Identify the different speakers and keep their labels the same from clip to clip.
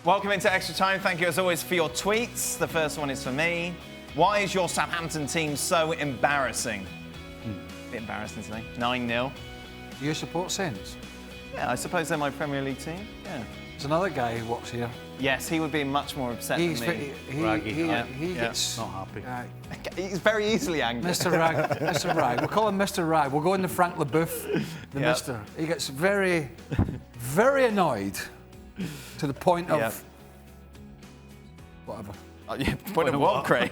Speaker 1: Welcome into Extra Time. Thank you as always for your tweets. The first one is for me. Why is your Southampton team so embarrassing? A bit embarrassing today. 9-0.
Speaker 2: Do you support Saints?
Speaker 1: Yeah, I suppose they're my Premier League team. Yeah.
Speaker 2: There's another guy who works here.
Speaker 1: Yes, he would be much more upset than me.
Speaker 2: He gets
Speaker 3: not happy.
Speaker 1: He's very easily angry.
Speaker 2: Mr. Rag. Mr. Rag. We'll call him Mr. Rag. We'll go in the Frank LeBouf, the Mr. He gets very, very annoyed to the point of whatever.
Speaker 1: Point of what, Craig?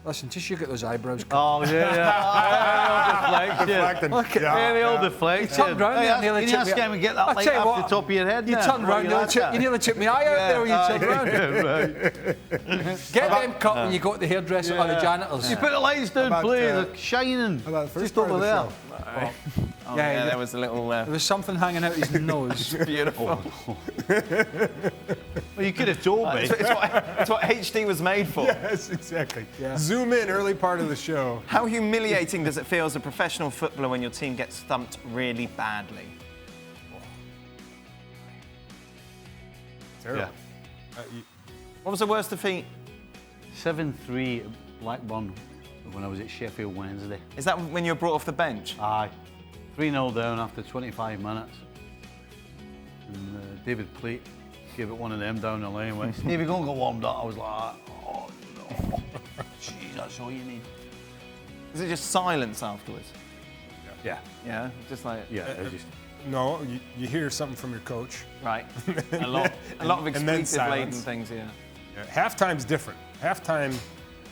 Speaker 2: Listen, just you get those eyebrows.
Speaker 3: Oh, yeah.
Speaker 4: Deflecting.
Speaker 3: Yeah, they all deflect.
Speaker 2: You turned round there and nearly
Speaker 3: you
Speaker 2: chipped me.
Speaker 3: can't even get that light off the top of your head.
Speaker 2: You turned round, you nearly chipped me eye out there when you turned round. Get them cut when you go to the hairdresser or the janitors.
Speaker 3: You put the lights down, please. They're shining. Just over there.
Speaker 1: Yeah, there was a little...
Speaker 2: There was something hanging out his nose.
Speaker 1: Beautiful.
Speaker 3: Well, you could have told me.
Speaker 1: It's what HD was made for.
Speaker 4: Yes, exactly.
Speaker 2: Yeah.
Speaker 4: Zoom in early part of the show.
Speaker 1: How humiliating does it feel as a professional footballer when your team gets thumped really badly?
Speaker 4: Terrible.
Speaker 1: What was the worst defeat?
Speaker 3: 7-3 at Blackburn when I was at Sheffield Wednesday.
Speaker 1: Is that when you were brought off the bench?
Speaker 3: Aye. 3-0 down after 25 minutes. And David Plate gave it one of them down the lane. Went, Stevie, go and get warmed up. I was like, oh no. Jeez, that's all you need.
Speaker 1: Is it just silence afterwards?
Speaker 3: Yeah.
Speaker 1: Yeah, just like...
Speaker 3: Yeah, just...
Speaker 4: No, you hear something from your coach.
Speaker 1: Right. a lot of expletive-laden things, yeah.
Speaker 4: Halftime's different. Halftime,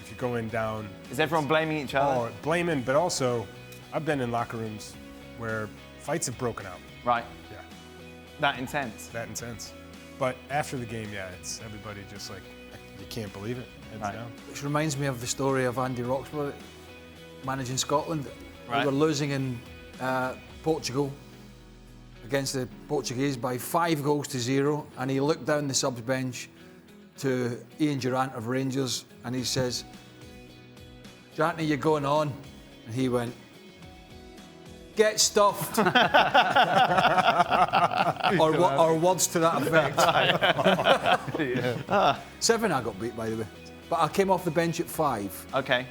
Speaker 4: if you go in down...
Speaker 1: Is everyone blaming each other?
Speaker 4: Oh, blaming, but also, I've been in locker rooms where fights have broken out.
Speaker 1: Right.
Speaker 4: Yeah.
Speaker 1: That intense?
Speaker 4: That intense. But after the game, it's everybody just like, you can't believe it. Heads down.
Speaker 2: Which reminds me of the story of Andy Roxburgh managing Scotland.
Speaker 1: Right.
Speaker 2: They were losing in Portugal against the Portuguese by 5-0, and he looked down the subs bench to Ian Durrant of Rangers and he says, "Durrant, you're going on?" And he went, "Get stuffed." or words to that effect. 7 I got beat, by the way. But I came off the bench at 5.
Speaker 1: Okay.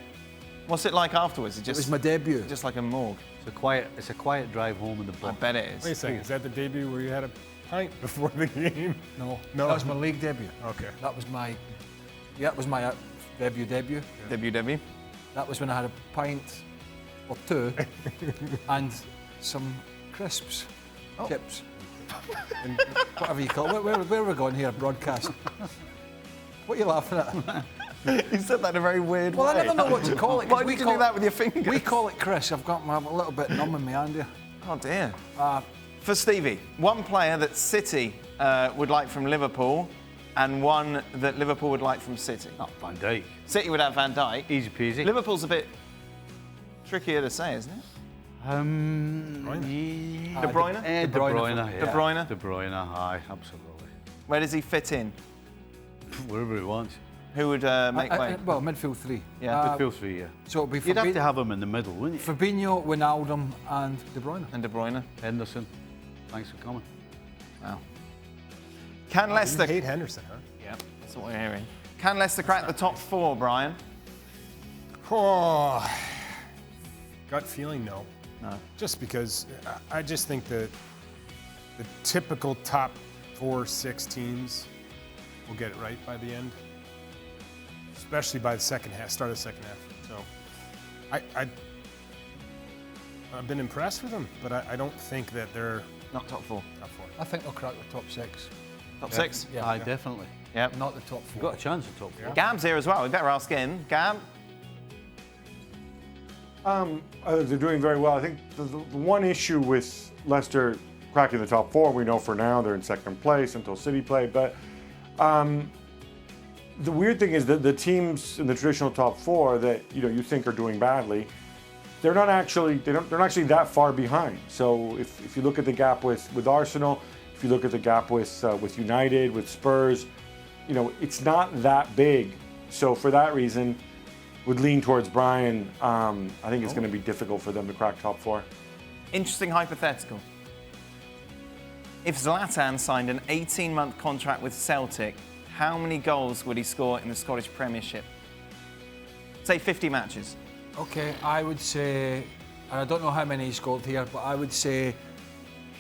Speaker 1: What's it like afterwards?
Speaker 2: It was my debut.
Speaker 1: Just like a morgue?
Speaker 3: It's a quiet drive home in the
Speaker 1: I
Speaker 3: bus.
Speaker 1: bet it is.
Speaker 4: Wait a second, is that the debut where you had a pint before the game?
Speaker 2: No,
Speaker 4: No.
Speaker 2: that was my league debut.
Speaker 4: Okay.
Speaker 2: That was my debut.
Speaker 1: Debut.
Speaker 2: That was when I had a pint or 2 and some crisps, chips, and whatever you call it. Where are we going here, broadcast? What are you laughing at?
Speaker 1: You said that in a very weird way.
Speaker 2: Well, I never know what to call it.
Speaker 1: Why did you do that with your fingers?
Speaker 2: We call it Chris. I've got a little bit numb in my hand here.
Speaker 1: Oh dear. For Stevie, one player that City would like from Liverpool and one that Liverpool would like from City.
Speaker 3: Oh, Van Dijk.
Speaker 1: City would have Van Dijk.
Speaker 3: Easy peasy.
Speaker 1: Liverpool's a bit trickier to say, isn't it?
Speaker 3: Yeah.
Speaker 1: De Bruyne?
Speaker 3: De Bruyne, yeah.
Speaker 1: De Bruyne?
Speaker 3: De Bruyne, aye, absolutely.
Speaker 1: Where does he fit in?
Speaker 3: Wherever he wants.
Speaker 1: Who would make way?
Speaker 2: Well, midfield 3.
Speaker 1: Yeah.
Speaker 3: Midfield 3, yeah.
Speaker 2: So it'll be
Speaker 3: You'd have to have him in the middle, wouldn't you?
Speaker 2: Fabinho, Wijnaldum and De Bruyne.
Speaker 1: And De Bruyne.
Speaker 3: Henderson, thanks for coming.
Speaker 1: Wow. Can Leicester...
Speaker 4: You hate Henderson, huh?
Speaker 1: Yeah, that's what we're hearing. Can Leicester crack the top 4, Brian?
Speaker 4: Oh, gut feeling, no.
Speaker 1: No.
Speaker 4: Just because I just think that the typical top 4-6 teams will get it right by the end, especially by the second half, start of the second half. So I've been impressed with them, but I don't think that they're
Speaker 1: Not top 4.
Speaker 4: top 4.
Speaker 2: I think they'll crack the top 6.
Speaker 1: Top 6?
Speaker 2: Yeah.
Speaker 3: Aye, definitely.
Speaker 1: Yep.
Speaker 2: Not the top 4.
Speaker 3: You've got a chance at top 4.
Speaker 1: Gab's here as well. We better ask him. Gab?
Speaker 5: They're doing very well. I think the one issue with Leicester cracking the top 4, we know for now they're in second place until City play. But the weird thing is that the teams in the traditional top 4 that you think are doing badly, they're not actually that far behind. So if you look at the gap with Arsenal, if you look at the gap with United, with Spurs, it's not that big. So for that reason, would lean towards Brian. I think it's going to be difficult for them to crack top 4.
Speaker 1: Interesting hypothetical. If Zlatan signed an 18-month contract with Celtic, how many goals would he score in the Scottish Premiership? Say 50 matches.
Speaker 2: Okay, I would say, and I don't know how many he scored here, but I would say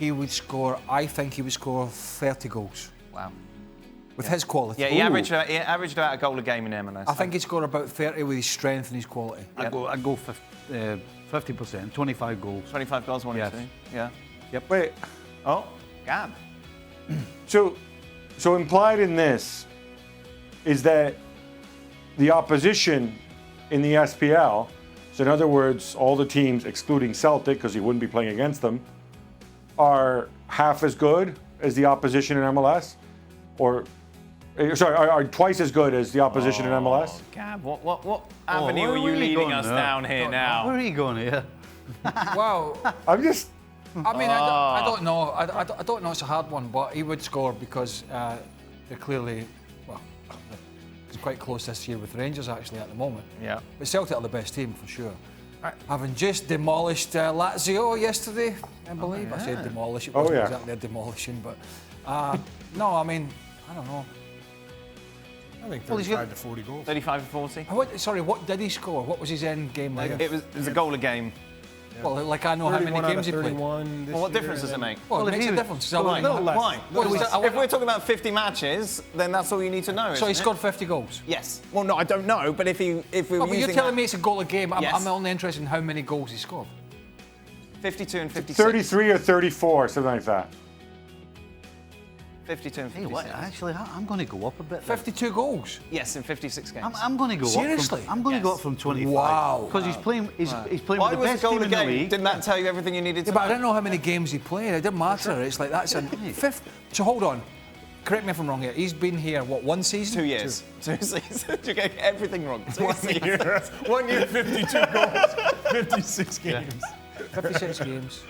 Speaker 2: I think he would score 30 goals.
Speaker 1: Wow.
Speaker 2: With his quality.
Speaker 1: Yeah, he averaged about a goal a game in MLS.
Speaker 2: I think he'd score about 30 with his strength and his quality.
Speaker 3: I'd go 50%, 25 goals.
Speaker 1: 25 goals, 1
Speaker 3: Yes.
Speaker 1: 2. Yeah.
Speaker 3: Yep.
Speaker 5: Wait,
Speaker 1: Oh, Gab.
Speaker 5: so implied in this is that the opposition in the SPL, so in other words, all the teams excluding Celtic, because he wouldn't be playing against them, are half as good as the opposition in MLS? Or, sorry, are twice as good as the opposition in MLS?
Speaker 1: Gab, what avenue
Speaker 3: where
Speaker 1: are you
Speaker 3: are you
Speaker 1: leading
Speaker 3: going
Speaker 1: us
Speaker 3: now?
Speaker 1: down here now?
Speaker 3: Where are you going here?
Speaker 2: Wow.
Speaker 5: I'm just.
Speaker 2: I mean, I don't know. I don't know. It's a hard one, but he would score because they're clearly, well, it's quite close this year with Rangers actually at the moment.
Speaker 1: Yeah.
Speaker 2: But Celtic are the best team for sure. Having just demolished Lazio yesterday, I believe. I said demolish. It wasn't exactly a demolition, but no. I mean, I don't know.
Speaker 4: I think 35 to 40 goals.
Speaker 1: 35 to 40?
Speaker 2: What did he score? What was his end game like?
Speaker 1: It was a goal a game.
Speaker 2: Well, like I know how many games he played.
Speaker 1: Well, what difference does it make?
Speaker 2: Well, it makes a difference.
Speaker 1: Why? Why?
Speaker 2: Well,
Speaker 1: If we're talking about 50 matches, then that's all you need to know.
Speaker 2: So he scored 50 goals?
Speaker 1: Yes. Well, no, I don't know, but if we were
Speaker 2: but
Speaker 1: using
Speaker 2: you're telling me it's a goal a game.
Speaker 1: Yes.
Speaker 2: I'm only interested in how many goals he scored.
Speaker 1: 52 and 56.
Speaker 5: 33 or 34, something like that.
Speaker 1: 52 and
Speaker 3: Hey,
Speaker 1: 56.
Speaker 3: what? Actually, I'm going to go up a bit. there.
Speaker 2: 52 goals?
Speaker 1: Yes, in 56 games.
Speaker 3: I'm going to go
Speaker 2: Seriously?
Speaker 3: up. I'm going to go up from 25.
Speaker 2: Wow.
Speaker 3: Because he's playing. He's playing
Speaker 1: Why
Speaker 3: with the
Speaker 1: was a
Speaker 3: best
Speaker 1: goal
Speaker 3: team
Speaker 1: a
Speaker 3: in the
Speaker 1: game?
Speaker 3: league.
Speaker 1: Didn't that tell you everything you needed to
Speaker 2: Yeah, but I
Speaker 1: know?
Speaker 2: didn't know how many games he played. It didn't matter. It's like that's a fifth. So hold on. Correct me if I'm wrong here. He's been here, what, one season?
Speaker 1: 2 years. 2 seasons. You're getting everything wrong. 2 seasons.
Speaker 4: 1 year, 52 goals, 56 games.
Speaker 2: 56 games.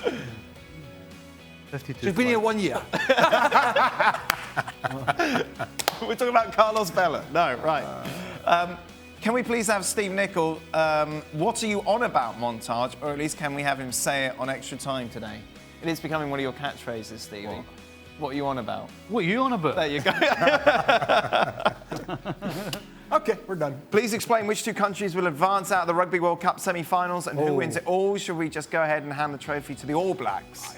Speaker 3: 52.
Speaker 2: So he's been here 1 year.
Speaker 1: We're talking about Carlos Vela. No, right. Can we please have Steve Nicol, what are you on about montage, or at least can we have him say it on extra time today? It is becoming one of your catchphrases, Stevie. What are you on about?
Speaker 3: What are you on about?
Speaker 1: There you go.
Speaker 4: Okay, we're done.
Speaker 1: Please explain which two countries will advance out of the Rugby World Cup semi-finals and who wins it all. Should we just go ahead and hand the trophy to the All Blacks?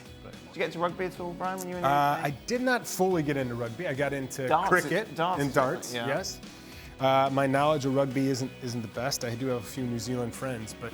Speaker 1: Did you get to rugby at all, Brian, when you were in the UK?
Speaker 4: I did not fully get into rugby. I got into cricket and darts.
Speaker 1: Yeah.
Speaker 4: Yes. My knowledge of rugby isn't the best. I do have a few New Zealand friends, but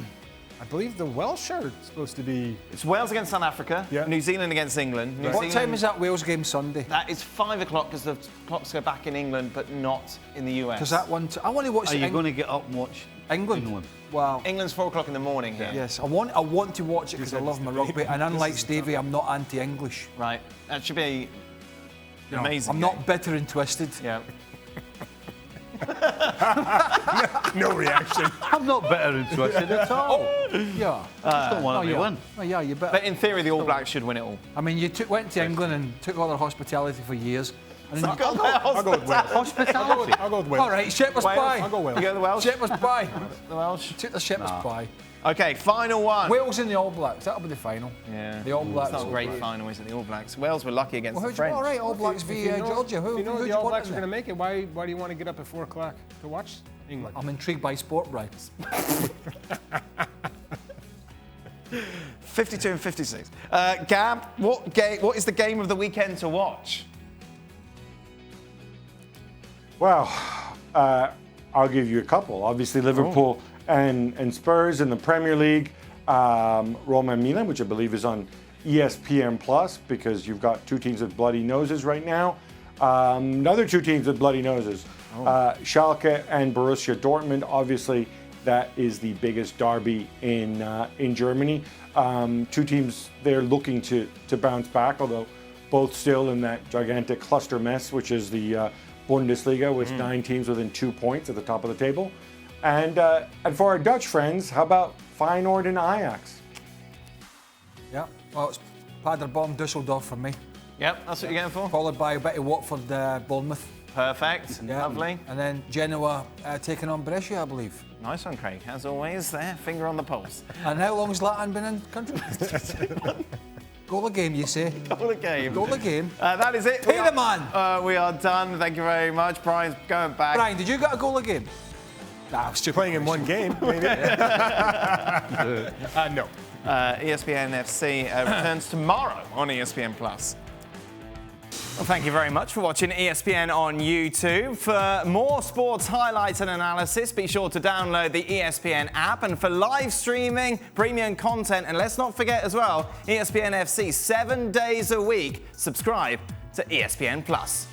Speaker 4: I believe the Welsh are supposed to be.
Speaker 1: It's Wales against South Africa,
Speaker 4: Yeah.
Speaker 1: New Zealand against England. New
Speaker 2: What
Speaker 1: Zealand,
Speaker 2: time is that Wales game Sunday?
Speaker 1: That is 5 o'clock because the clocks go back in England, but not in the US.
Speaker 2: Because that one, I want to watch
Speaker 3: Are you going to get up and watch
Speaker 2: England. Wow.
Speaker 1: England's 4 o'clock in the morning here.
Speaker 2: Yes, I want to watch it because I love my rugby, and unlike Stevie, I'm not anti-English.
Speaker 1: Right. That should be amazing.
Speaker 2: I'm not bitter and twisted.
Speaker 1: Yeah.
Speaker 4: No reaction.
Speaker 3: I'm not bitter and twisted at all.
Speaker 2: Yeah.
Speaker 3: I just don't want them to win.
Speaker 2: Oh, yeah, you bet.
Speaker 1: But in theory, the All Blacks should win it all.
Speaker 2: I mean, you went to England and took all their hospitality for years. And then
Speaker 4: I'll go with Wales.
Speaker 3: Hospitality.
Speaker 4: I'll go with Wales.
Speaker 2: all right, shepherd's pie.
Speaker 4: I'll go Wales.
Speaker 1: You go to the Welsh?
Speaker 2: Shepherd's pie.
Speaker 1: The Welsh?
Speaker 2: Took the shepherd's pie.
Speaker 1: Okay, final one.
Speaker 2: Wales and the All Blacks. That'll be the final.
Speaker 1: Yeah.
Speaker 2: The All Blacks.
Speaker 1: It's not a great final, is it? The All Blacks. Wales were lucky against
Speaker 2: Well,
Speaker 1: the
Speaker 2: who'd you
Speaker 1: French.
Speaker 2: all right? All Blacks v Georgia.
Speaker 4: If you know
Speaker 2: who'd
Speaker 4: the
Speaker 2: you
Speaker 4: All
Speaker 2: want
Speaker 4: Blacks
Speaker 2: in
Speaker 4: are going to
Speaker 2: there?
Speaker 4: make it, why do you want to get up at 4 o'clock to watch England?
Speaker 2: I'm intrigued by sport, Brian.
Speaker 1: 52 and 56. Gab, what is the game of the weekend to watch?
Speaker 5: Well, I'll give you a couple. Obviously, Liverpool and Spurs in the Premier League. Roma and Milan, which I believe is on ESPN Plus, because you've got two teams with bloody noses right now. Another two teams with bloody noses. Schalke and Borussia Dortmund. Obviously, that is the biggest derby in Germany. Two teams they're looking to bounce back, although both still in that gigantic cluster mess, which is the Bundesliga, with 9 teams within 2 points at the top of the table. And for our Dutch friends, how about Feyenoord and Ajax?
Speaker 2: Yeah. Well, it's Paderborn, Dusseldorf for me.
Speaker 1: Yep, that's what you're going for?
Speaker 2: Followed by a bit of Watford, Bournemouth.
Speaker 1: Perfect.
Speaker 2: Yeah.
Speaker 1: Lovely.
Speaker 2: And then Genoa taking on Brescia, I believe.
Speaker 1: Nice one, Craig. As always, there, finger on the pulse.
Speaker 2: And how long's Zlatan been in country? Goal a game, you say?
Speaker 1: Goal a game.
Speaker 2: Goal a game.
Speaker 1: That is it.
Speaker 2: Hey, man.
Speaker 1: We are done. Thank you very much. Brian's going back.
Speaker 2: Brian, did you get a goal a game? Nah, stupid.
Speaker 4: Playing in one game, maybe. No.
Speaker 1: ESPNFC returns tomorrow on ESPN+. Well, thank you very much for watching ESPN on YouTube. For more sports highlights and analysis, be sure to download the ESPN app. And for live streaming, premium content, and let's not forget as well, ESPNFC 7 days a week. Subscribe to ESPN+.